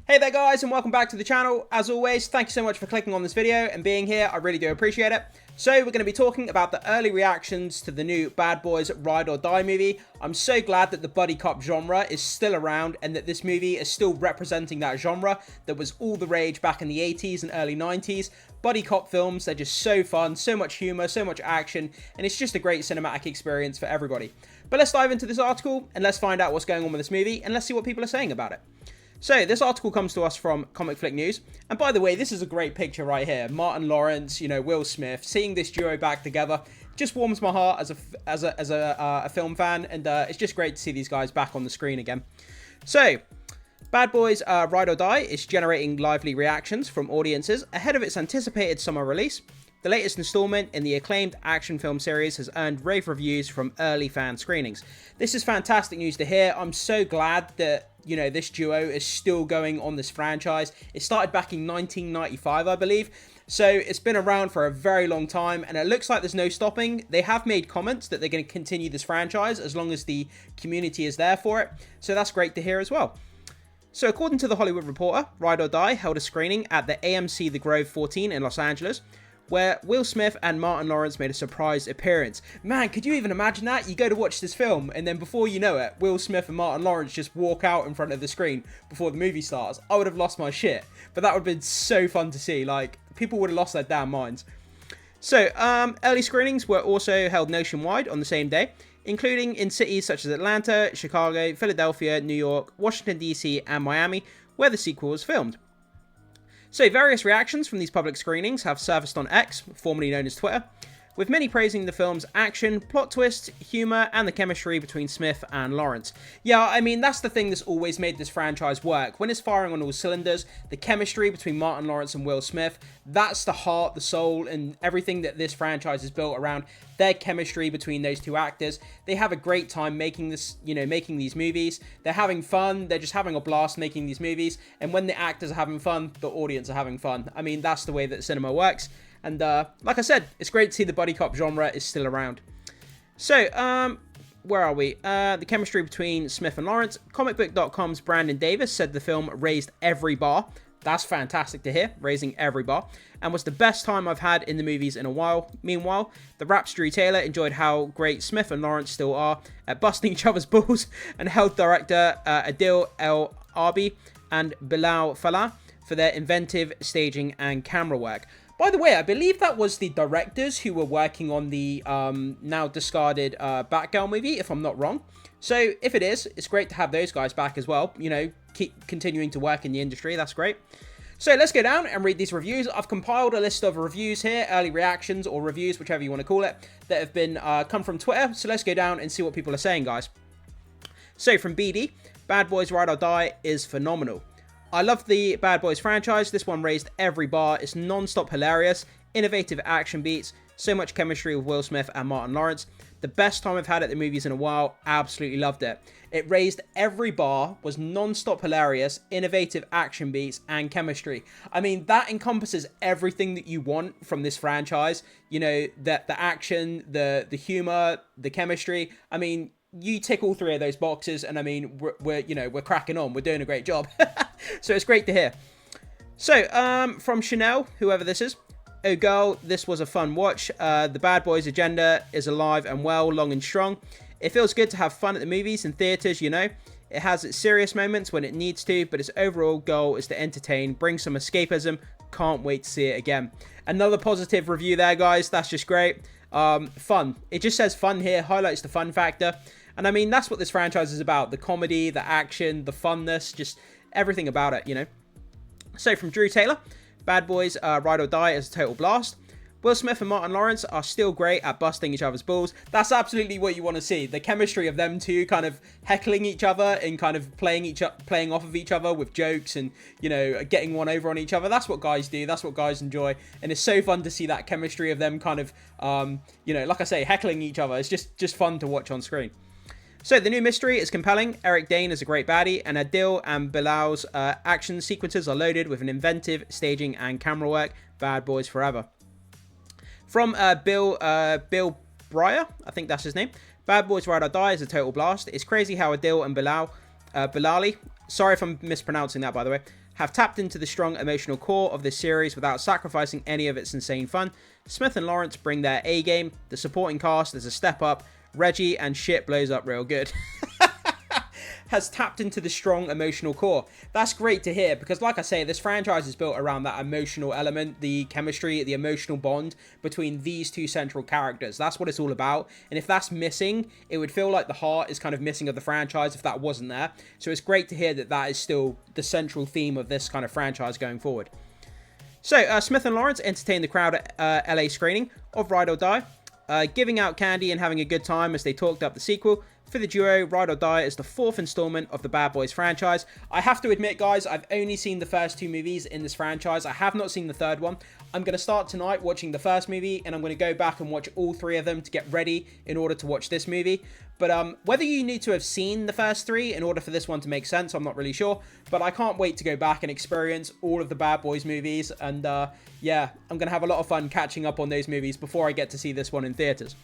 Hey there guys, and welcome back to the channel. As always, thank you so much for clicking on this video and being here. I really do appreciate it. So we're going to be talking about the early reactions to the new Bad Boys Ride or Die movie. I'm so glad that the buddy cop genre is still around and that this movie is still representing that genre that was all the rage back in the 80s and early 90s. Buddy cop films, they're just so fun, so much humor, so much action, and it's just a great cinematic experience for everybody. But let's dive into this article and let's find out what's going on with this movie and let's see what people are saying about it. So, this article comes to us from Comic Flick News, and by the way, this is a great picture right here. Martin Lawrence, Will Smith, seeing this duo back together just warms my heart as a film fan, and it's just great to see these guys back on the screen again. So, Bad Boys Ride or Die is generating lively reactions from audiences ahead of its anticipated summer release. The latest installment in the acclaimed action film series has earned rave reviews from early fan screenings. This is fantastic news to hear. I'm so glad that this duo is still going on this franchise. It started back in 1995, I believe. So it's been around for a very long time and it looks like there's no stopping. They have made comments that they're going to continue this franchise as long as the community is there for it. So that's great to hear as well. So according to The Hollywood Reporter, Ride or Die held a screening at the AMC The Grove 14 in Los Angeles, where Will Smith and Martin Lawrence made a surprise appearance. Man, could you even imagine that? You go to watch this film, and then before you know it, Will Smith and Martin Lawrence just walk out in front of the screen before the movie starts. I would have lost my shit, but that would have been so fun to see. Like, people would have lost their damn minds. So, early screenings were also held nationwide on the same day, including in cities such as Atlanta, Chicago, Philadelphia, New York, Washington DC, and Miami, where the sequel was filmed. So, various reactions from these public screenings have surfaced on X, formerly known as Twitter, with many praising the film's action, plot twists, humour, and the chemistry between Smith and Lawrence. Yeah, I mean, that's the thing that's always made this franchise work. When it's firing on all cylinders, the chemistry between Martin Lawrence and Will Smith, that's the heart, the soul, and everything that this franchise is built around. Their chemistry between those two actors. They have a great time making this, making these movies. They're having fun. They're just having a blast making these movies. And when the actors are having fun, the audience are having fun. I mean, that's the way that cinema works. And like I said, it's great to see the buddy cop genre is still around. So, where are we? The chemistry between Smith and Lawrence. Comicbook.com's Brandon Davis said the film raised every bar. That's fantastic to hear, raising every bar, and was the best time I've had in the movies in a while. Meanwhile, the Rap's Drew Taylor enjoyed how great Smith and Lawrence still are at busting each other's balls, and held director Adil El Arbi and Bilal Fallah for their inventive staging and camera work. By the way, I believe that was the directors who were working on the now discarded Batgirl movie, if I'm not wrong. So, if it is, it's great to have those guys back as well. Keep continuing to work in the industry. That's great. So, let's go down and read these reviews. I've compiled a list of reviews here, early reactions or reviews, whichever you want to call it, that have been come from Twitter. So, let's go down and see what people are saying, guys. So, from BD, Bad Boys Ride or Die is phenomenal. I love the Bad Boys franchise. This one raised every bar. It's non-stop hilarious, innovative action beats, so much chemistry with Will Smith and Martin Lawrence. The best time I've had at the movies in a while. Absolutely loved it. It raised every bar, was non-stop hilarious, innovative action beats, and chemistry. I mean, that encompasses everything that you want from this franchise. The action, the humor, the chemistry. I mean, you tick all three of those boxes, and I mean, we're cracking on. We're doing a great job. So it's great to hear. So, from Chanel, whoever this is. Oh girl, this was a fun watch. The Bad Boys agenda is alive and well, long and strong. It feels good to have fun at the movies and theaters, It has its serious moments when it needs to, but its overall goal is to entertain, bring some escapism. Can't wait to see it again. Another positive review there, guys. That's just great. Fun. It just says fun here, highlights the fun factor. And I mean, that's what this franchise is about. The comedy, the action, the funness, just everything about it, So from Drew Taylor, Bad Boys Ride or Die is a total blast. Will Smith and Martin Lawrence are still great at busting each other's balls. That's absolutely what you want to see. The chemistry of them two kind of heckling each other and kind of playing off of each other with jokes and, getting one over on each other. That's what guys do. That's what guys enjoy. And it's so fun to see that chemistry of them kind of, like I say, heckling each other. It's just fun to watch on screen. So, the new mystery is compelling. Eric Dane is a great baddie, and Adil and Bilal's action sequences are loaded with an inventive staging and camera work. Bad Boys forever. From Bill Breyer, I think that's his name. Bad Boys Ride or Die is a total blast. It's crazy how Adil and Bilali sorry if I'm mispronouncing that, by the way, have tapped into the strong emotional core of this series without sacrificing any of its insane fun. Smith and Lawrence bring their A game. The supporting cast is a step up. Reggie and shit blows up real good. Has tapped into the strong emotional core. That's great to hear, because like I say, this franchise is built around that emotional element, the chemistry, the emotional bond between these two central characters. That's what it's all about. And if that's missing, it would feel like the heart is kind of missing of the franchise if that wasn't there. So it's great to hear that that is still the central theme of this kind of franchise going forward. So Smith and Lawrence entertained the crowd at LA screening of Ride or Die, giving out candy and having a good time as they talked up the sequel. For the duo, Ride or Die is the 4th installment of the Bad Boys franchise. I have to admit, guys, I've only seen the first 2 movies in this franchise. I have not seen the 3rd one. I'm going to start tonight watching the first movie, and I'm going to go back and watch all 3 of them to get ready in order to watch this movie. But whether you need to have seen the first 3 in order for this one to make sense, I'm not really sure. But I can't wait to go back and experience all of the Bad Boys movies. And yeah, I'm going to have a lot of fun catching up on those movies before I get to see this one in theaters.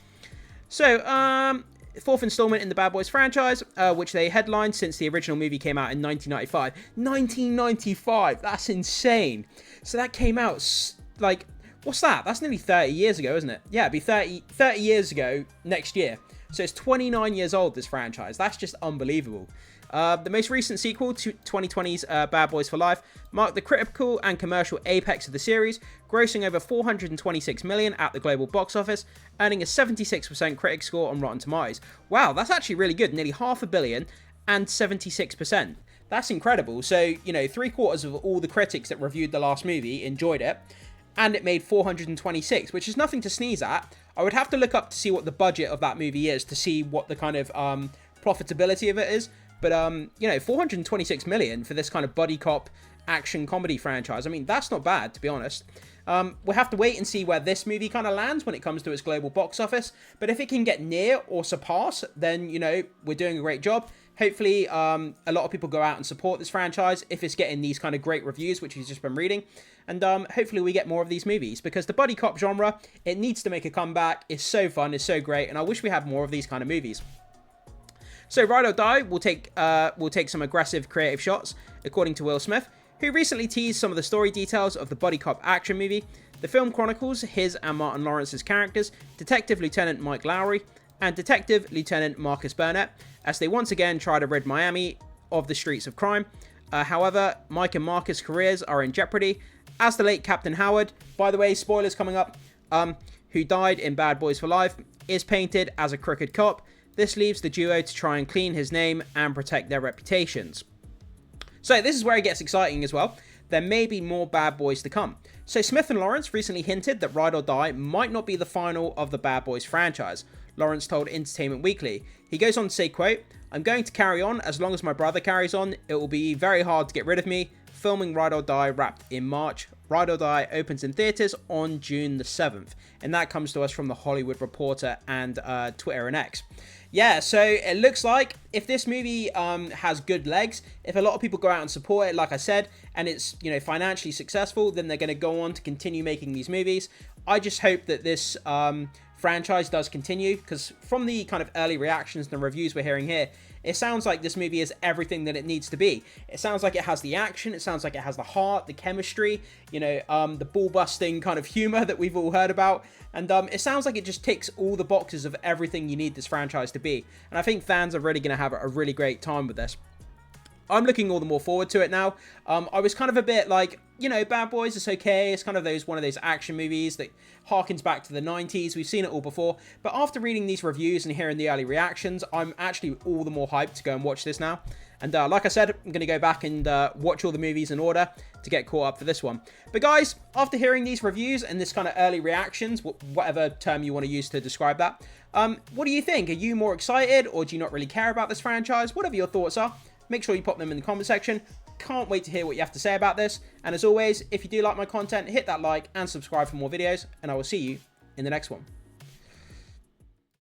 So, 4th installment in the Bad Boys franchise, which they headlined since the original movie came out in 1995. 1995! That's insane! So that came out, like, what's that? That's nearly 30 years ago, isn't it? Yeah, it'd be 30 years ago next year. So it's 29 years old, this franchise. That's just unbelievable. The most recent sequel to 2020's Bad Boys for Life marked the critical and commercial apex of the series, grossing over $426 million at the global box office, earning a 76% critic score on Rotten Tomatoes. Wow, that's actually really good. Nearly $500 million and 76%. That's incredible. So, you know, 3/4 of all the critics that reviewed the last movie enjoyed it, and it made 426, which is nothing to sneeze at. I would have to look up to see what the budget of that movie is to see what the kind of profitability of it is. But, you know, 426 million for this kind of buddy cop action comedy franchise. I mean, that's not bad, to be honest. We'll have to wait and see where this movie kind of lands when it comes to its global box office. But if it can get near or surpass, then, you know, we're doing a great job. Hopefully, a lot of people go out and support this franchise if it's getting these kind of great reviews, which we've just been reading. And hopefully we get more of these movies, because the buddy cop genre, it needs to make a comeback. It's so fun, it's so great, and I wish we had more of these kind of movies. So Ride or Die will take some aggressive creative shots, according to Will Smith, who recently teased some of the story details of the buddy cop action movie. The film chronicles his and Martin Lawrence's characters, Detective Lieutenant Mike Lowry and Detective Lieutenant Marcus Burnett, as they once again try to rid Miami of the streets of crime. However, Mike and Marcus' careers are in jeopardy, as the late Captain Howard, by the way, spoilers coming up, who died in Bad Boys for Life, is painted as a crooked cop. This leaves the duo to try and clean his name and protect their reputations. So this is where it gets exciting as well. There may be more Bad Boys to come. So Smith and Lawrence recently hinted that Ride or Die might not be the final of the Bad Boys franchise. Lawrence told Entertainment Weekly. He goes on to say, quote, "I'm going to carry on as long as my brother carries on. It will be very hard to get rid of me. Filming Ride or Die wrapped in March. Ride or Die opens in theaters on June the 7th. And that comes to us from The Hollywood Reporter and Twitter and X. Yeah, so it looks like if this movie has good legs, if a lot of people go out and support it, like I said, and it's, you know, financially successful, then they're going to go on to continue making these movies. I just hope that this franchise does continue, because from the kind of early reactions and the reviews we're hearing here, it sounds like this movie is everything that it needs to be. It sounds like it has the action, it sounds like it has the heart, the chemistry, you know, the ball-busting kind of humor that we've all heard about, and it sounds like it just ticks all the boxes of everything you need this franchise to be, and I think fans are really going to have a really great time with this. I'm looking all the more forward to it now. I was kind of a bit like, you know, Bad Boys, it's okay. It's kind of one of those action movies that harkens back to the 90s. We've seen it all before. But after reading these reviews and hearing the early reactions, I'm actually all the more hyped to go and watch this now. And like I said, I'm going to go back and watch all the movies in order to get caught up for this one. But guys, after hearing these reviews and this kind of early reactions, whatever term you want to use to describe that, what do you think? Are you more excited, or do you not really care about this franchise? Whatever your thoughts are, make sure you pop them in the comment section. Can't wait to hear what you have to say about this. And as always, if you do like my content, hit that like and subscribe for more videos, and I will see you in the next one.